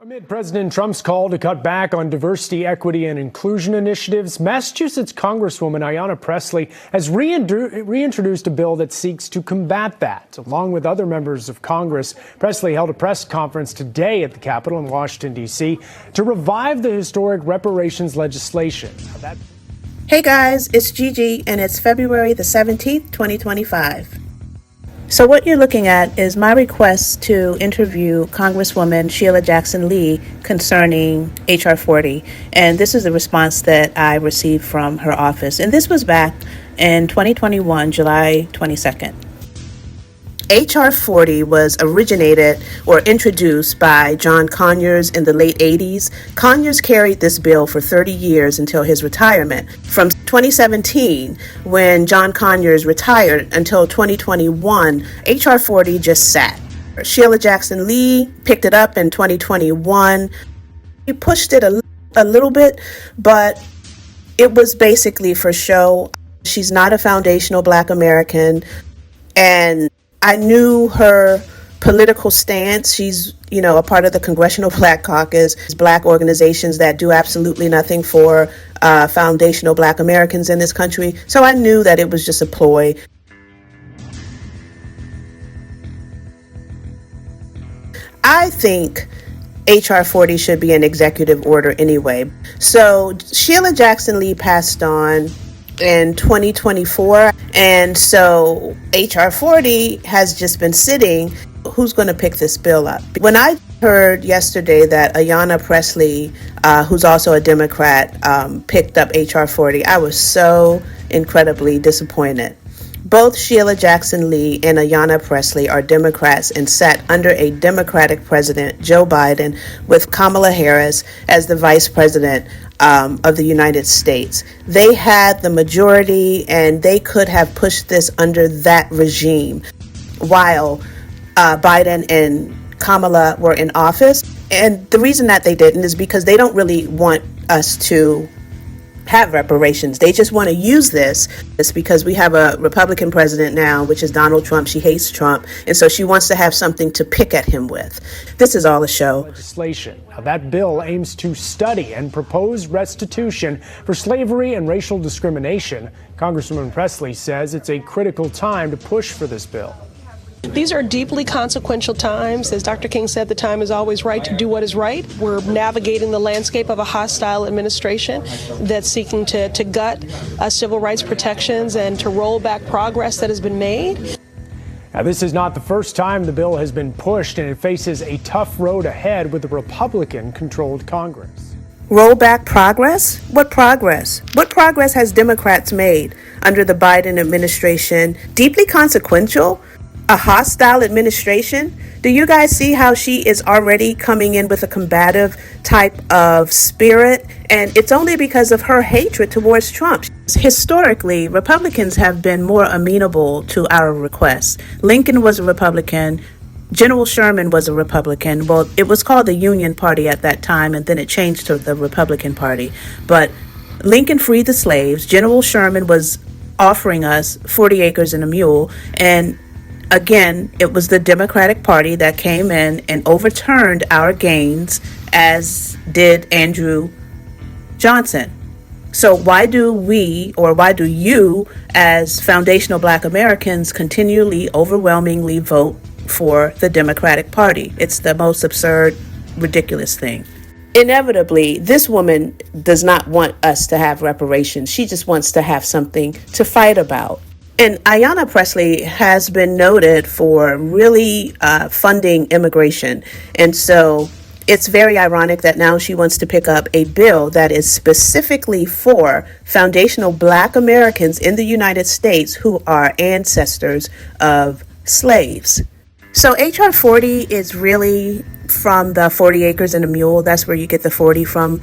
Amid President Trump's call to cut back on diversity, equity, and inclusion initiatives, Massachusetts Congresswoman Ayanna Pressley has reintroduced a bill that seeks to combat that. Along with other members of Congress, Pressley held a press conference today at the Capitol in Washington, D.C. to revive the historic reparations legislation. Hey guys, it's Gigi, and it's February the 17th, 2025. So what you're looking at is my request to interview Congresswoman Sheila Jackson Lee concerning H.R. 40. And this is the response that I received from her office. And this was back in 2021, July 22nd. H.R. 40 was originated or introduced by John Conyers in the late 80s. Conyers carried this bill for 30 years until his retirement. From 2017, when John Conyers retired, until 2021, H.R. 40 just sat. Sheila Jackson Lee picked it up in 2021. He pushed it a little bit, but it was basically for show. She's not a foundational Black American, and I knew her political stance. She's, a part of the Congressional Black Caucus, Black organizations that do absolutely nothing for foundational Black Americans in this country. So I knew that it was just a ploy. I think H.R. 40 should be an executive order anyway. So Sheila Jackson Lee passed on in 2024, and so H.R. 40 has just been sitting. Who's going to pick this bill up? When I heard yesterday that Ayanna Pressley, who's also a Democrat, picked up H.R. 40, I was so incredibly disappointed. Both Sheila Jackson Lee and Ayanna Pressley are Democrats and sat under a Democratic president, Joe Biden, with Kamala Harris as the vice president of the United States. They had the majority, and they could have pushed this under that regime while Biden and Kamala were in office. And the reason that they didn't is because they don't really want us to have reparations. They just want to use this. It's because we have a Republican president now, which is Donald Trump. She hates Trump, and so she wants to have something to pick at him with. This is all a show. Legislation. Now, that bill aims to study and propose restitution for slavery and racial discrimination. Congresswoman Pressley says it's a critical time to push for this bill. These are deeply consequential times. As Dr. King said, the time is always right to do what is right. We're navigating the landscape of a hostile administration that's seeking to gut civil rights protections and to roll back progress that has been made. Now, this is not the first time the bill has been pushed, and it faces a tough road ahead with a Republican-controlled Congress. Roll back progress? What progress? What progress has Democrats made under the Biden administration? Deeply consequential? A hostile administration? Do you guys see how she is already coming in with a combative type of spirit? And it's only because of her hatred towards Trump. Historically, Republicans have been more amenable to our requests. Lincoln was a Republican. General Sherman was a Republican. Well, it was called the Union Party at that time, and then it changed to the Republican Party. But Lincoln freed the slaves. General Sherman was offering us 40 acres and a mule, and again, it was the Democratic Party that came in and overturned our gains, as did Andrew Johnson. So why do you, as foundational Black Americans, continually, overwhelmingly vote for the Democratic Party? It's the most absurd, ridiculous thing. Inevitably, this woman does not want us to have reparations. She just wants to have something to fight about. And Ayanna Pressley has been noted for really funding immigration. And so it's very ironic that now she wants to pick up a bill that is specifically for foundational Black Americans in the United States who are ancestors of slaves. So H.R. 40 is really from the 40 acres and a mule. That's where you get the 40 from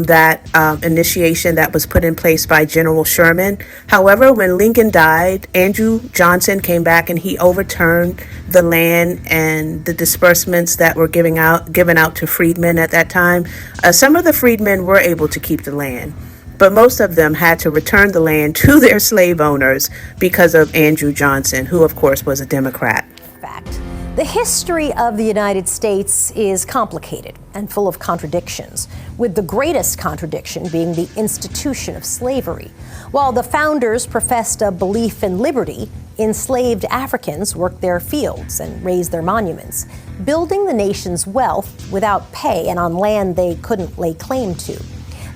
that initiation that was put in place by General Sherman. However, when Lincoln died, Andrew Johnson came back and he overturned the land and the disbursements that were given out to freedmen at that time. Some of the freedmen were able to keep the land, but most of them had to return the land to their slave owners because of Andrew Johnson, who of course was a Democrat. Fact. The history of the United States is complicated and full of contradictions, with the greatest contradiction being the institution of slavery. While the founders professed a belief in liberty, enslaved Africans worked their fields and raised their monuments, building the nation's wealth without pay and on land they couldn't lay claim to.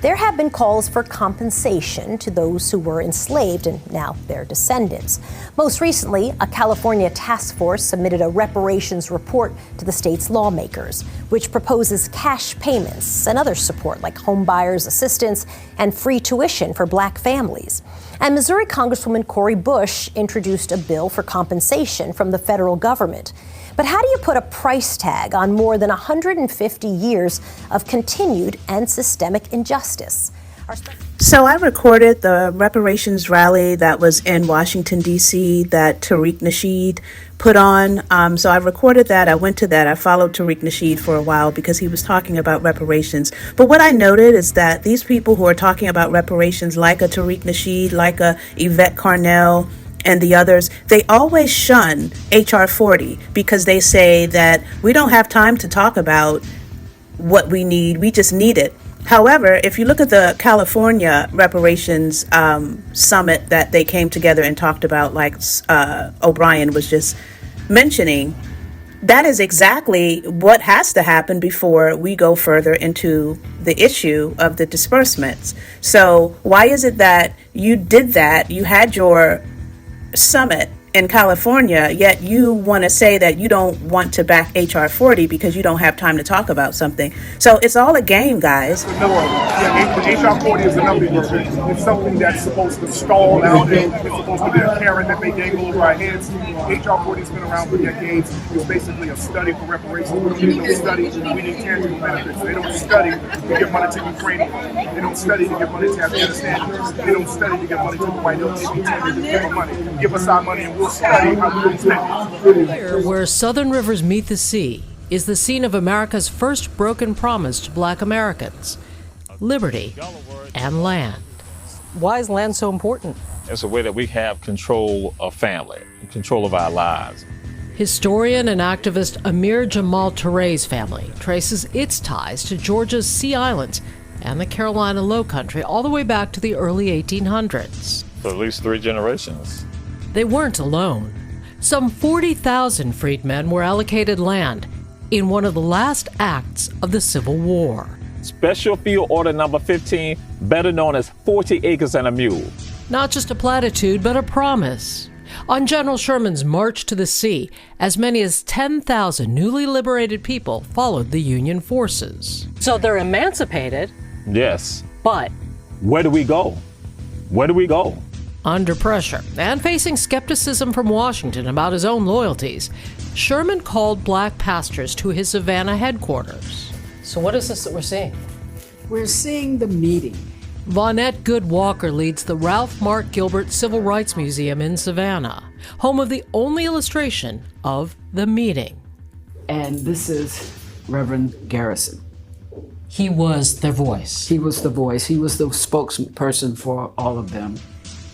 There have been calls for compensation to those who were enslaved and now their descendants. Most recently, a California task force submitted a reparations report to the state's lawmakers, which proposes cash payments and other support like home buyers assistance and free tuition for Black families. And Missouri Congresswoman Cori Bush introduced a bill for compensation from the federal government. But how do you put a price tag on more than 150 years of continued and systemic injustice? So I recorded the reparations rally that was in Washington, D.C. that Tariq Nasheed put on. So I recorded that. I went to that. I followed Tariq Nasheed for a while because he was talking about reparations. But what I noted is that these people who are talking about reparations, like a Tariq Nasheed, like a Yvette Carnell, and the others, they always shun H.R. 40 because they say that we don't have time to talk about what we need, we just need it. However, if you look at the California reparations summit that they came together and talked about, like O'Brien was just mentioning, that is exactly what has to happen before we go further into the issue of the disbursements. So why is it that you did that, you had your summit in California, yet you want to say that you don't want to back HR 40 because you don't have time to talk about something. So it's all a game, guys. HR 40 is another issue. It's something that's supposed to stall out and it's supposed to be a carrot that they dangle over our heads. HR 40 has been around for decades. It's basically a study for reparations. We don't study, we need tangible benefits. They don't study to give money to Ukraine. They don't study to give money to Afghanistan. They don't study to give money to the White House. They tend to give them money. Give us our money and we'll study how to spend it. Here, where southern rivers meet the sea, is the scene of America's first broken promise to Black Americans: liberty and land. Why is land so important? It's a way that we have control of family, control of our lives. Historian and activist Amir Jamal Touré's family traces its ties to Georgia's Sea Islands and the Carolina Lowcountry all the way back to the early 1800s. For at least 3 generations. They weren't alone. Some 40,000 freedmen were allocated land in one of the last acts of the Civil War. Special Field Order Number 15, better known as 40 acres and a mule. Not just a platitude, but a promise. On General Sherman's march to the sea, as many as 10,000 newly liberated people followed the Union forces. So they're emancipated. Yes. But where do we go? Where do we go? Under pressure and facing skepticism from Washington about his own loyalties, Sherman called Black pastors to his Savannah headquarters. So what is this that we're seeing? We're seeing the meeting. Vonette Good Walker leads the Ralph Mark Gilbert Civil Rights Museum in Savannah, home of the only illustration of the meeting. And this is Reverend Garrison. He was their voice. He was the voice. He was the spokesperson for all of them.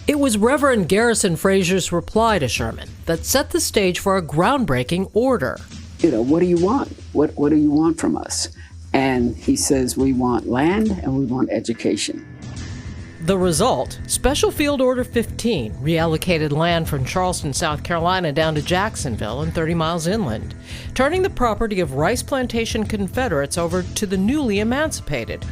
It was Reverend Garrison Frazier's reply to Sherman that set the stage for a groundbreaking order. You know, what do you want? What do you want from us? And he says, we want land and we want education. The result, Special Field Order 15 reallocated land from Charleston, South Carolina down to Jacksonville and 30 miles inland, turning the property of rice plantation Confederates over to the newly emancipated,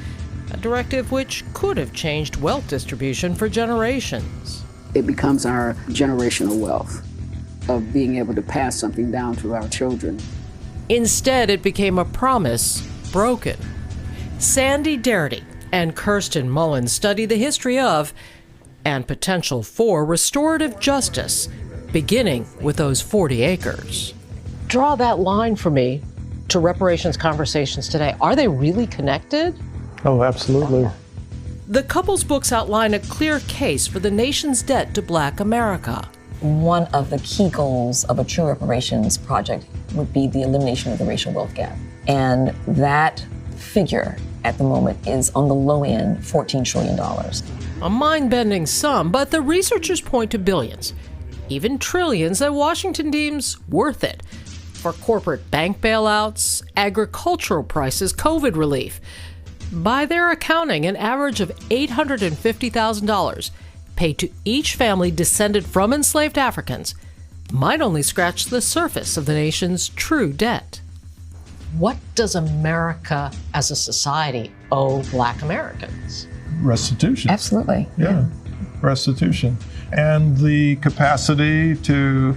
a directive which could have changed wealth distribution for generations. It becomes our generational wealth of being able to pass something down to our children. Instead, it became a promise broken. Sandy Darity and Kirsten Mullen study the history of and potential for restorative justice, beginning with those 40 acres. Draw that line for me to reparations conversations today. Are they really connected? Oh, absolutely. The couple's books outline a clear case for the nation's debt to Black America. One of the key goals of a true reparations project would be the elimination of the racial wealth gap. And that figure at the moment is on the low end, $14 trillion. A mind-bending sum, but the researchers point to billions, even trillions that Washington deems worth it. for corporate bank bailouts, agricultural prices, COVID relief. By their accounting, an average of $850,000 paid to each family descended from enslaved Africans might only scratch the surface of the nation's true debt. What does America as a society owe Black Americans? Restitution. Absolutely. Yeah, restitution. And the capacity to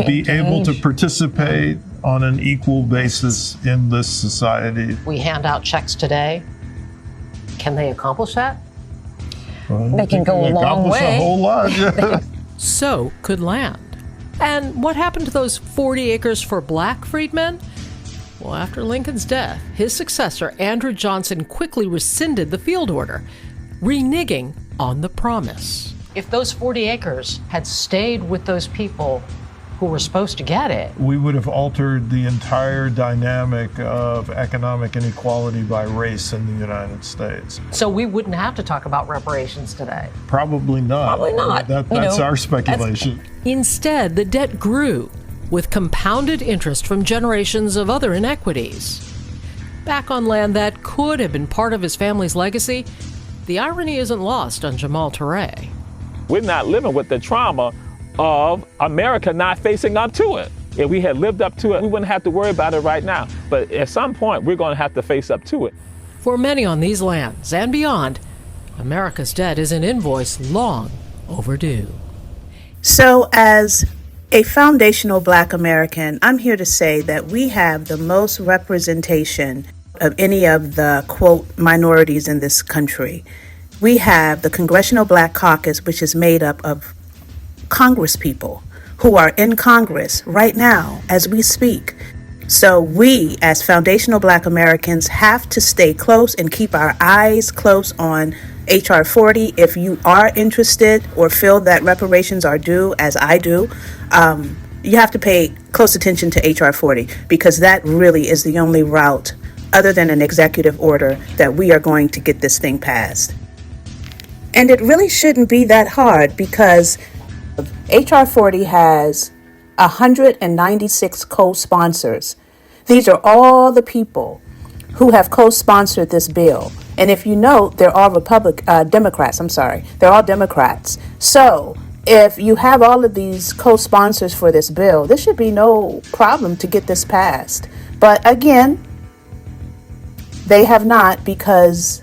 be able to participate on an equal basis in this society. We hand out checks today. Can they accomplish that? Well, They can go a long accomplish way. a whole lot. Yeah. So could land. And what happened to those 40 acres for Black freedmen? Well, after Lincoln's death, his successor, Andrew Johnson, quickly rescinded the field order, reneging on the promise. If those 40 acres had stayed with those people who were supposed to get it, We would have altered the entire dynamic of economic inequality by race in the United States. so we wouldn't have to talk about reparations today. Probably not. Probably not. That's our speculation. Instead, the debt grew with compounded interest from generations of other inequities. Back on land that could have been part of his family's legacy, the irony isn't lost on Jamal Touré. We're not living with the trauma of America not facing up to it. If we had lived up to it, we wouldn't have to worry about it right now. But at some point, we're going to have to face up to it. For many on these lands and beyond, America's debt is an invoice long overdue. So, as a foundational Black American, I'm here to say that we have the most representation of any of the, quote, minorities in this country. We have the Congressional Black Caucus, which is made up of Congress people who are in Congress right now as we speak. So we, as foundational Black Americans, have to stay close and keep our eyes close on H.R. 40. If you are interested or feel that reparations are due, as I do, you have to pay close attention to H.R. 40, because that really is the only route, other than an executive order, that we are going to get this thing passed. And it really shouldn't be that hard, because H.R. 40 has 196 co-sponsors. These are all the people who have co-sponsored this bill. And if you note, they're all Democrats. They're all Democrats. So if you have all of these co-sponsors for this bill, there should be no problem to get this passed. But again, they have not, because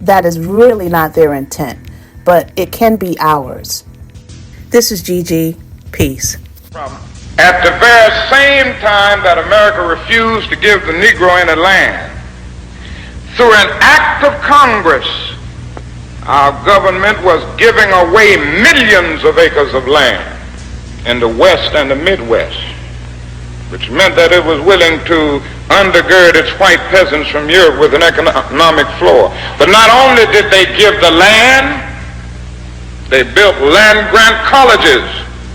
that is really not their intent. But it can be ours. This is Gigi. Peace. At the very same time that America refused to give the Negro any land, through an act of Congress, our government was giving away millions of acres of land in the West and the Midwest, which meant that it was willing to undergird its white peasants from Europe with an economic floor. But not only did they give the land, they built land-grant colleges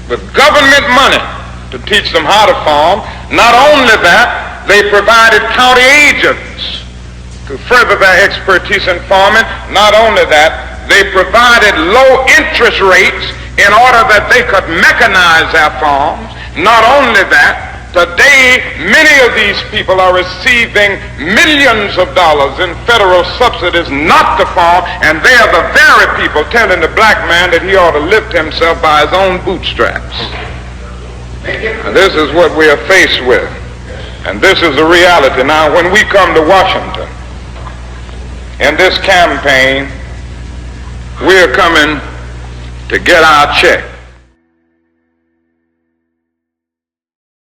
with government money to teach them how to farm. Not only that, they provided county agents to further their expertise in farming. Not only that, they provided low interest rates in order that they could mechanize their farms. Not only that, today many of these people are receiving millions of dollars in federal subsidies not to farm, and they are the very people telling the black man that he ought to lift himself by his own bootstraps. And this is what we are faced with, and this is the reality. Now, when we come to Washington in this campaign, we are coming to get our check.